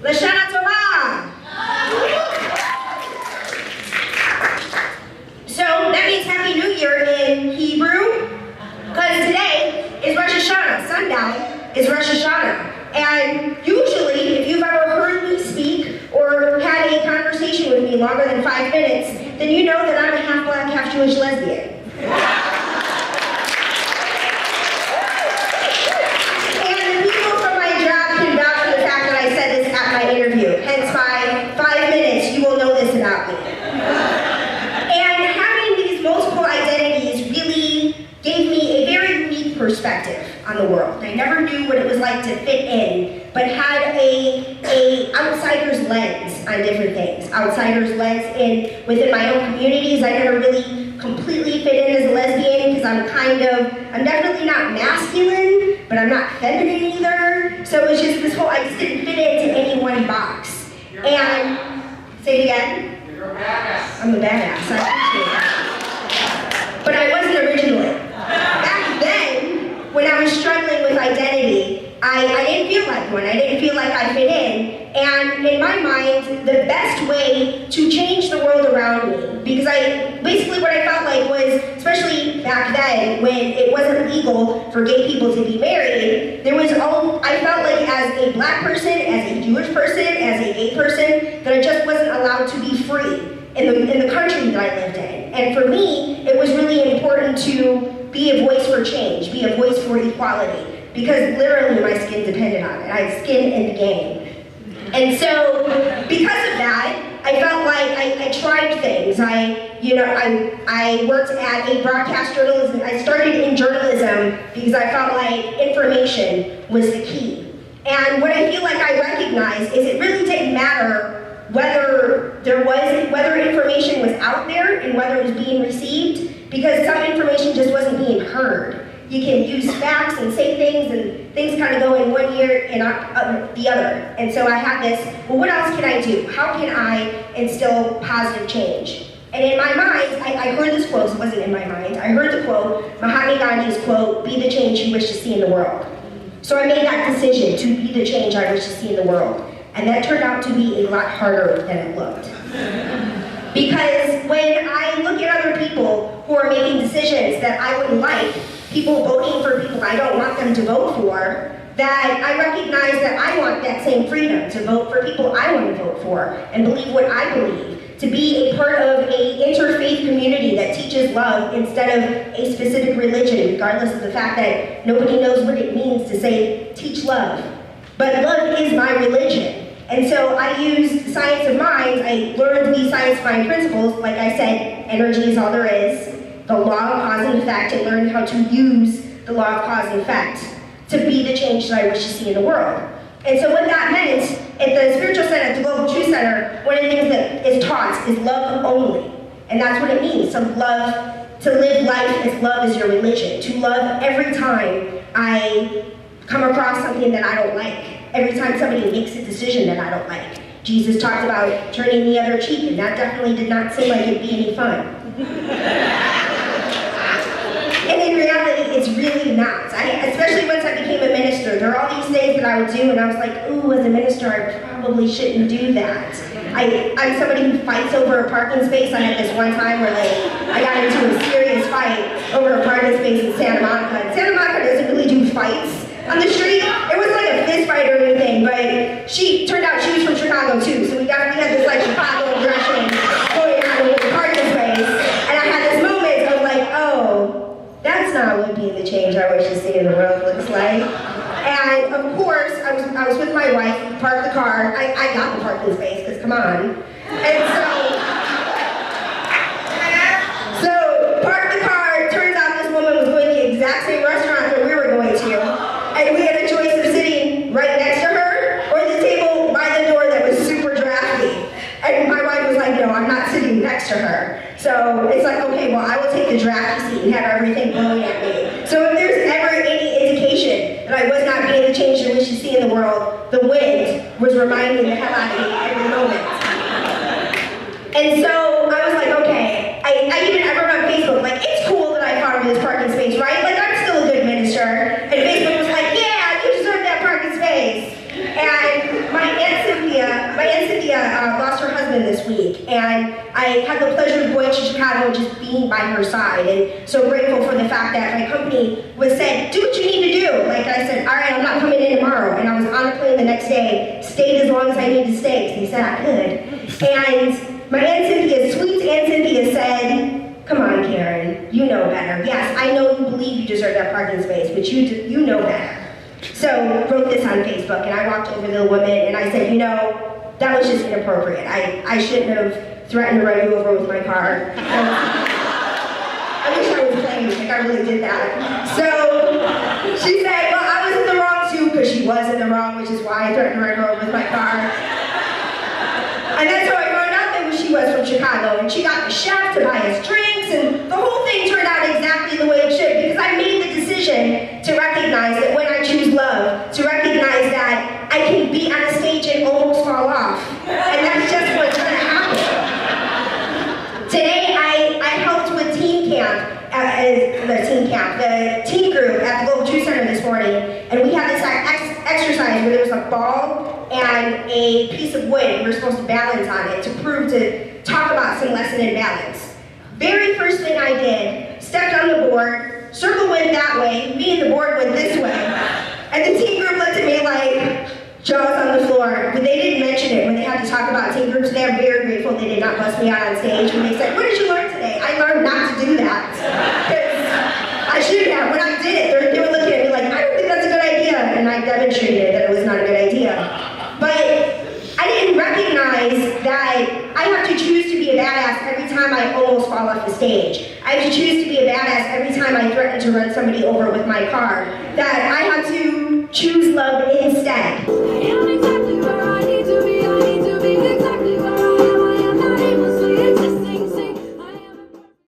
Lashana Tova. So that means Happy New Year in Hebrew, because today is Rosh Hashanah. Sundown is Rosh Hashanah. And usually, if you've ever heard me speak or had a conversation with me longer than 5 minutes, then you know that I'm a half black, half Jewish lesbian. And the people from my job can vouch for the fact that I said this at my interview. Hence, by 5 minutes, you will know this about me. And having these multiple identities really gave me a very unique perspective on the world. I never knew what it was like to fit in, but had a outsider's lens on different things. Outsider's lens within my own communities. I never really completely fit in as a lesbian because I'm definitely not masculine, but I'm not feminine either. So it was just this whole, I just didn't fit into any one box. And, say it again? You're a badass. I'm a badass, I appreciate that. But I wasn't originally. Back then, when I was struggling with identity, I didn't feel like one. I didn't feel like I fit in. And in my mind, the best way to change the world around me, because basically what I felt like was, especially back then, when it wasn't legal for gay people to be married, I felt like as a black person, as a Jewish person, as a gay person, that I just wasn't allowed to be free in the country that I lived in. And for me, it was really important to be a voice for change, be a voice for equality, because literally my skin depended on it. I had skin in the game. And so, because of that, I felt like I tried things. I worked at a broadcast journalism. I started in journalism because I felt like information was the key. And what I feel like I recognized is it really didn't matter whether information was out there and whether it was being received, because some information just wasn't being heard. You can use facts and say things, and things kind of go in one ear and out the other. And so I had this, well, what else can I do? How can I instill positive change? And in my mind, I heard this quote. It wasn't in my mind. I heard the quote, Mahatma Gandhi's quote, "Be the change you wish to see in the world." So I made that decision to be the change I wish to see in the world. And that turned out to be a lot harder than it looked. Because when I look at other people who are making decisions that I wouldn't like, people voting for people I don't want them to vote for, that I recognize that I want that same freedom to vote for people I want to vote for and believe what I believe, to be a part of an interfaith community that teaches love instead of a specific religion, regardless of the fact that nobody knows what it means to say, teach love. But love is my religion. And so I used science of mind. I learned these science of mind principles. Like I said, energy is all there is. The law of cause and effect, and learn how to use the law of cause and effect to be the change that I wish to see in the world. And so what that meant, at the Spiritual Center, at the Global Truth Center, one of the things that is taught is love only. And that's what it means, to live life as love is your religion, to love every time I come across something that I don't like, every time somebody makes a decision that I don't like. Jesus talked about turning the other cheek, and that definitely did not seem like it'd be any fun. And in reality, it's really not. Especially once I became a minister, there are all these things that I would do, and I was like, ooh, as a minister, I probably shouldn't do that. I'm somebody who fights over a parking space. I had this one time where I got into a serious fight over a parking space in Santa Monica. And Santa Monica doesn't really do fights on the street. It was like a fist fight or anything, but she turned out she was from Chicago too, so we had this like Chicago aggression going on in the parking space. And I had this moment of like, oh, that's not what being the change I wish to see in the world looks like. And of course, I was with my wife, parked the car. I got the parking space, because come on. And so parked the car. Turns out this woman was going to the exact same restaurant that we were going to. And we had a choice of sitting right next to her or the table by the door that was super drafty. And my wife was like, no, I'm not sitting next to her. So it's like, okay, well, I will take the drafty seat and have everything blowing at me. So if there's ever any indication that I was not being the change that we should see in the world, the wind was reminding the hell out of me every moment. And so I was like, okay, I wrote on Facebook, like, it's cool that I fought over this parking space, right? Like, I'm still a good minister. And Facebook was like, yeah, you deserve that parking space. And my Aunt Cynthia Cynthia lost her husband this week, and I had the pleasure of going to Chicago and just being by her side, and so grateful for the fact that my company was said, do what you need to do. Like I said, all right, I'm not coming in tomorrow, and I was on a plane the next day, stayed as long as I needed to stay, because they said I could. And my Aunt Cynthia, sweet Aunt Cynthia said, come on, Karen, you know better. Yes, I know you believe you deserve that parking space, but you know better. So, wrote this on Facebook, and I walked over to the woman, and I said, you know, that was just inappropriate. I shouldn't have threatened to run you over with my car. I wish I was playing, like I really did that. So, she said, well, I was in the wrong too, because she was in the wrong, which is why I threatened to run her over with my car. And that's how I found out that she was from Chicago, and she got the chef to buy us drinks, and the whole thing turned out exactly the way it should, because I made the decision to recognize that when I choose love, to recognize that I can be on a stage and almost fall off, and that's just what's going to happen. Today, I helped with teen camp, the teen group at the Global Truth Center this morning, and we had this exercise where there was a ball and a piece of wood, and we were supposed to balance on it to talk about some lesson in balance. Very first thing I did, stepped on the board, circle went that way, me and the board went this way, and the teen group looked at me like, jaws on the floor, but they didn't mention it when they had to talk about teen groups. Today I'm very grateful they did not bust me out on stage when they said, what did you learn today? I learned not to do that. I should have. When I did it, they were looking at me like, I don't think that's a good idea, and I demonstrated that it was not a good idea. But I didn't recognize that I have to choose to be a badass every time I almost fall off the stage. I have to choose to be a badass every time I threaten to run somebody over with my car. That I have to choose love instead.